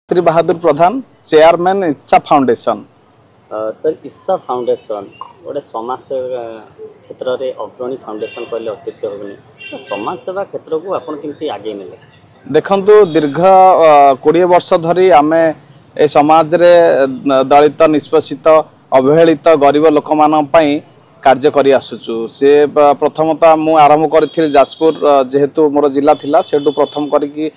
श्री बहादुर प्रधान chairman इच्छा foundation. Sir इच्छा foundation गोटे समाज सेवा क्षेत्र में अग्रणी फाउंडेशन कहले अत्युक्त होबनी। सर समाज सेवा क्षेत्र को आपण केमती आगे नेले? देखंतु दीर्घ 20 वर्ष धरी आमे ए समाज रे दलित निष्पेषित अवहेलित गरीब लोक मान पई कार्य करी आसुचु। से प्रथमतः मु आरंभ करथिल जाजपुर जेहेतु मोर जिला थिला सेटु प्रथम करिकी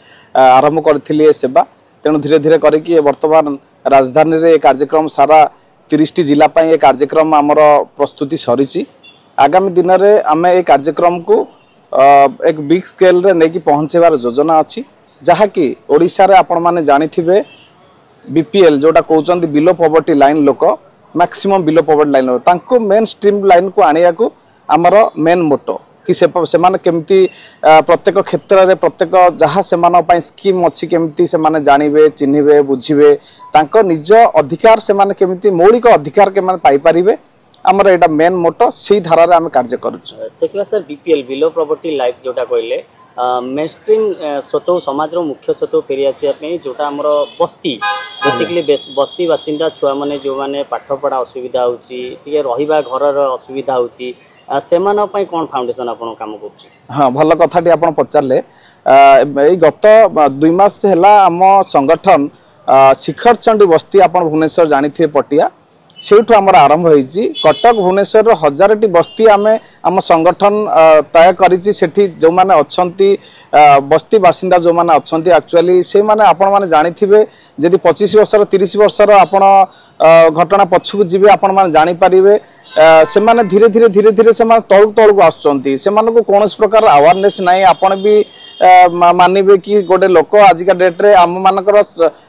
आरंभ करथिल ए सेवा। तेणु धीरे धीरे करिकी वर्तमान राजधानी रे कार्यक्रम सारा 30 जिला ये कार्यक्रम आमर प्रस्तुति सरी। आगामी दिन में आम ये कार्यक्रम को एक बिग स्केल रे नहीं पहुँचेबार योजना अच्छी जहाँकि ओडिशा रे आपण माने जानिथिबे बीपीएल जोटा कहते बिलो पॉवर्टी लाइन लोक मैक्सिमम बिलो पॉवर्टी लाइन तांको मेन स्ट्रीम लाइन को आनिया को आमर मेन मोटो कि से माने केमती प्रत्येक क्षेत्र में प्रत्येक जहाँ से स्कीम अच्छी केमती से माने जानिबे चिन्हिबे बुझिबे तांको निज अधिकार से माने केमती मौलिक अधिकार के माने पाई परिबे आमर एटा मेन मोटो सी धारा रे आम कार्य करूछु। देखिबा sir BPL below property life जोटा कहले मेनस्ट्रीम स्वतः समाज मुख्य स्वतः फेरी आसिया जोटा आमर बस्ती बेसिकली बस्ती बासिंदा छुआ माने जो माने पाठ पढ़ा असुविधा होची टिके रहिबा घर असुविधा होची सेमान पई कोन फाउंडेशन आपण काम करछि? हाँ भल कथाटी आपण पचारले। गत 2 मास हैला आम संगठन शिखर चंडी बस्ती आपण भुवनेश्वर जानिथे पटिया सेठू आमर आरंभ होईची। कटक भुवनेश्वर 1000टी बस्ती आमे आम संगठन तय करिछि। सेठी जो माने अछंती बस्ती बासिंदा जो माने अछंती एक्चुअली से माने आपण माने जानिथिबे जदि 25 वर्षर 30 वर्षर आपण घटना पछकु जिबे आपण माने जानि परिबे से माने धीरे धीरे धीरे धीरे से माने तळु तळु को आछंती से माने को कोनस प्रकार अवेयरनेस नाही। आपण भी मानिबे कि गोटे लोक आजिका डेट रे आम मानकर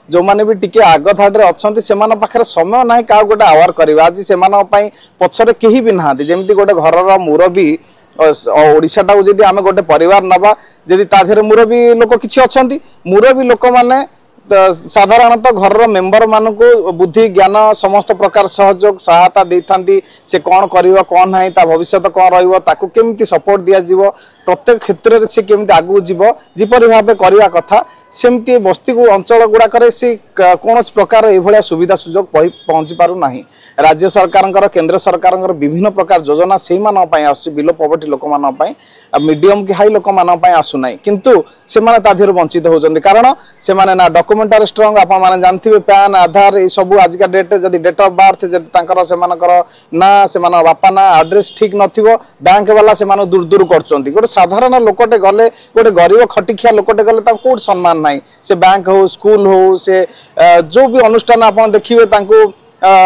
जो माने भी टिके आग थाड रे अछंती से माने पाखरे समय नाही का गोटे अवेयर करबा। आज से माने पई पछरे केही भी नाहांती जेमती गोटे घरर मुरबी ओडिशा टाउ जदि आमे गोटे परिवार नबा जदि ता धेरे मुरबी लोक किछि अछंती मुरबी लोक माने साधारणतः घर मेंबर मान को बुद्धि ज्ञान समस्त प्रकार सहयोग सहायता देथांती से कौन करिवो कौन नाही ता भविष्य कौन रहिवो ताकू केमती सपोर्ट दिया जीवो प्रत्येक क्षेत्र रे से केमती आगु जीवो जिपरि भाबे करिवा कथा सेमती बस्ती को अंचल गुडा करे से कोनस प्रकार एभलिया सुविधा सुयोग पहुंची पारु नाही। राज्य सरकार केंद्र सरकार विभिन्न प्रकार योजना से मान पई आसु बिलो पॉवर्टी लोक मान पई मीडियम की हाई लोक मान पई आसु नाही किंतु से माने ता धेर वंचित होजंदी कारण से माने ना डॉक्यूमेंटरी स्ट्रांग आपण माने जानथिबे पैन आधार ए सब आजिका डेट जदि डेट ऑफ बर्थ जदि तांकर से मानकर ना से मान बापा ना एड्रेस ठीक नथिबो बैंक वाला से मान दूर दूर करचंती। गोटे साधारण लोकटे गले गोटे गरीब खटिखिया लोकटे गले ता कोड सम्मान नाही से बैंक हो स्कूल हो से जो भी अनुष्ठान आपण देखिबे तांको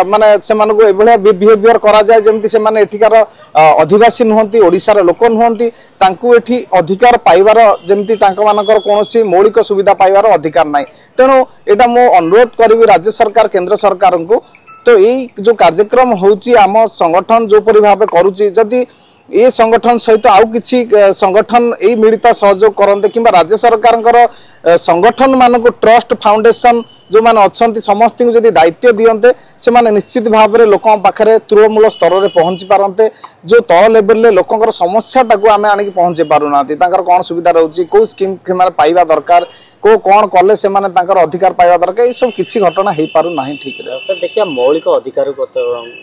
माने से मानको एभलिया बिहेवियर करा जाय जेमति से माने एठिकार अधिवासी नहंती ओडिसार लोक नहंती तांको एठी अधिकार पाइबार जेमति तांको मानकर कोनोसी मौलिक सुविधा पाइबार अधिकार नाही। तेणु एटा मो अनुरोध करिवि राज्य सरकार केंद्र सरकार को तो यही जो कार्यक्रम होउची आम संगठन जो परि भाबे करूची जदि ये संगठन सहित आउ किछि संगठन यही मिलित सहयोग करते कि राज्य सरकार संगठन मान को ट्रस्ट फाउंडेशन जो माने अच्छी समस्त जदि दायित्व दियंते से माने निश्चित भाव में लोक पाखे तृणमूल स्तर में पहुंची पारते जो तल लेवल में लोकर समस्या टाक आम आनिक पहुंचे पारना कौन सुविधा रोचे कौ स्कीम पाइबा दरकार को कौन कले से माने अधिकार पाइबा दरकार ये सब किसी घटना हो पारु नाही। ठीक है सर देखिए मौलिक अधिकार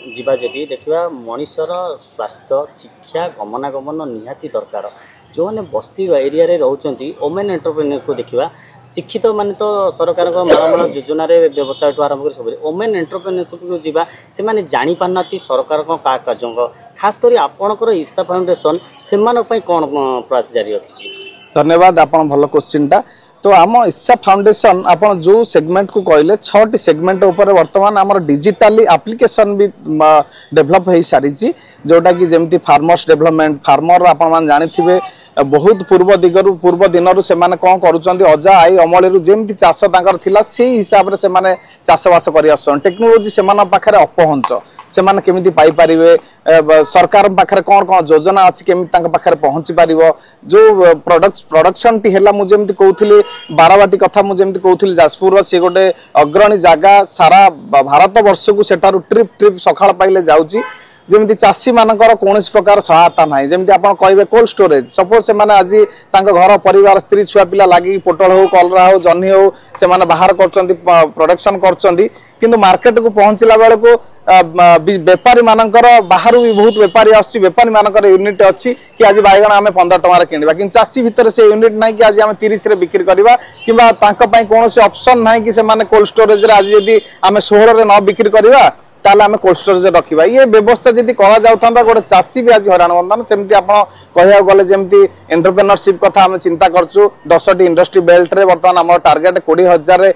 जीवा जदि देखिए मनुष्यर स्वास्थ्य शिक्षा गमनागमन निहाती दरकार जो मैंने बस्ती एरिया रे रहउचंती ओमेन एंटरप्रेन्योर को देखिबा शिक्षित माने तो सरकार को माल योजना रे व्यवसाय तो आरंभ कर सब ओमेन एंटरप्रेन्योरशिप को जीवा से माने जानि पारनाती सरकार को का कार्य खास करी आपनकर इच्छा फाउंडेशन से मानक पई कोन प्रयास जारी रखिछि? धन्यवाद आपण भलो क्वेश्चन टा। तो आम इच्छा फाउंडेशन आपन जो सेगमेंट को कहले 6टी सेगमेंट ऊपर वर्तमान आमर डिजिटली एप्लिकेशन भी डेवलप हो सारी जोटा कि जेमती फार्मर्स डेवलपमेंट फार्मर आपण मान जानिथिबे बहुत पूर्व दिगरु पूर्व दिनरु से माने कोन करूचंती अजा आई अमलेरु जेमती चाष तांकर थिला से हिसाब रे से माने चाष बास करि आछन टेक्नोलॉजी से माने पाखरे अपहंच से माने केमिति पाई परिबे सरकार पाखरे कोन कोन योजना अछि केमिति तांक पाखरे पहुंची परिबो जो प्रोडक्शन टी हैला मु जेमती कहउथिली बाराबाटी कथा मु जेमती कहउथिली जाजपुर से गोटे अग्रणी जगह सारा भारत वर्ष को सेटारु ट्रिप सखाळ पाइले जाउची जमी चाषी मानकर कौन प्रकार सहायता ना जमी आप कहे कोल्ड स्टोरेज सपोज से आज घर परिवार स्त्री छुआ पिला लगे पोटल हो कलरा हो जह्नी हो से बाहर कर प्रोडक्शन कर मार्केट को पहुंचला बेल को बेपारी मानकर बाहर भी बहुत बेपारी आसपारी मानकर यूनिट अच्छी कि आज बैगण आम 15 टकर किणवा कि चाषी भितर से यूनिट ना कि आज आम 30 रे बिक्री करवा कि कौन ऑप्शन ना कि कोल्ड स्टोरेज आज जब आम 16 रे न बिक्री करवा ताले आम कोल्ड स्टोरेज रखा ये व्यवस्था जब करा गोटे चाषी भी आज हैरान बंधन सेमती आप कह गले जमी एंटरप्रेन्योरशिप कथा आम चिंता करछु 10टी इंडस्ट्री बेल्ट रे बर्तमान आम टार्गेट 20,000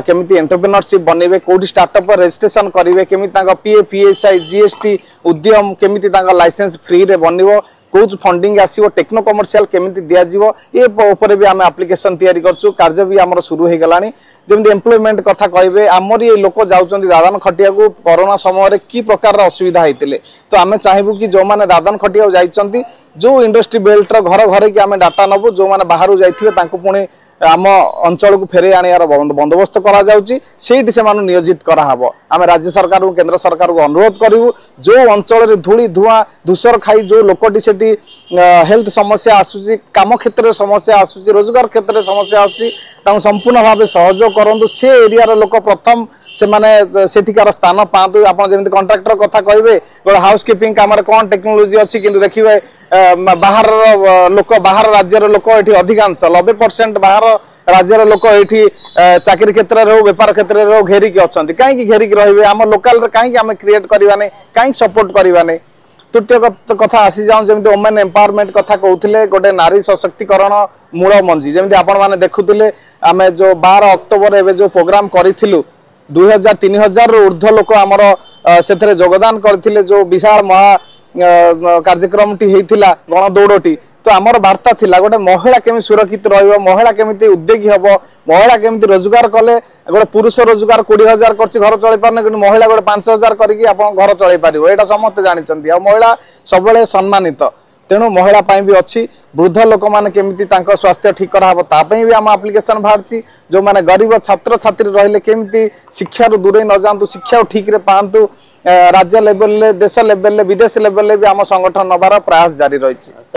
केमिति एंटरप्रेन्योरशिप बनइबे कोडी स्टार्टअप रजिस्ट्रेशन करिवे केमिति पीए पीएसआई जीएसटी उद्यम केमिति लाइसेंस फ्री रे बनिवो कोच फंडिंग आसीबो टेक्नो कमर्शियल केमिति दिया जीवो ये ऊपर भी आम एप्लिकेशन तैयारी करछु कार्य भी आमर शुरू हो गलानी जमी एम्प्लॉयमेंट कथा कहबे आमर ये लोक जाउचंदी दादन खटिया को कोरोना समय रे की प्रकार असुविधा होइतिले तो आमे चाहेबु कि जो माने दादन खटिया जाइचंती जो इंडस्ट्री बेल्ट रो घर घर कि आमे डाटा नबु जो माने बाहर जाइथिबे तांको पुणी आम अंचल को फेरे आनियार बंदोबस्त करा जाउची सेठी से मानु नियोजित करा हबो आमे राज्य सरकार और केंद्र सरकार को अनुरोध करिवु जो अंचल रे धूली धुआं धूसर खाई जो लोकटी सेठी हेल्थ समस्या आसुची काम क्षेत्र रे समस्या आसुची रोजगार क्षेत्र रे समस्या आसुची तांको संपूर्ण भाव सहयोग करंतु से एरिया रे लोक प्रथम से माने सेठिकार स्थान पातु आप जमी कंट्राक्टर कथा कहे गोटे हाउस कीपिंग काम कौन टेक्नोलोजी अच्छी कि देखिए बाहर लोक बाहर राज्यर लोक ये अधिकांश 90% बाहर राज्यर लोक ये चाकरी क्षेत्र में हो बेपार क्षेत्र में हो घेरिकी अच्छा कहीं घेरिकी रे आम लोकाल कहीं आम क्रिएट करवाने कहीं सपोर्ट करवाने तृतीय कथा आसी जाऊँ जमी वोमेन एम्पावरमेंट कथा कहते गोटे नारी सशक्तिकरण मूल मंजी जमी आपण मैंने देखुले आम जो 12 अक्टोबर एवं जो प्रोग्राम करूँ 2000-3000 ऊर्ध्व लोक आमर से योगदान करथिले जो विशाल महा कार्यक्रम टी होता गण दौड़टी तो आमर वार्ता थिला गोटे महिला केमी सुरक्षित रहिबो महिला केमिति उद्योगी हबो महिला केमिति रोजगार कले गोटे पुरुष रोजगार 20,000 करछि घर चलै पारने कि महिला गोटे 5,000 करिकि आपण घर चलै पारिबो एटा समस्त जानिचंती आ महिला सबले सम्मानित तेणु महिला भी अच्छी वृद्ध लोक मैंने केमिति स्वास्थ्य ठीक कराब तापी भी आम आप्लिकेसन बाहर जो मैंने गरीब छात्र छात्री रहिले केमिति शिक्षा दूरे न जातु शिक्षा ठीक रे पातु राज्य लेवल देश लेवल विदेश लेवल भी आम संगठन नबार प्रयास जारी रही।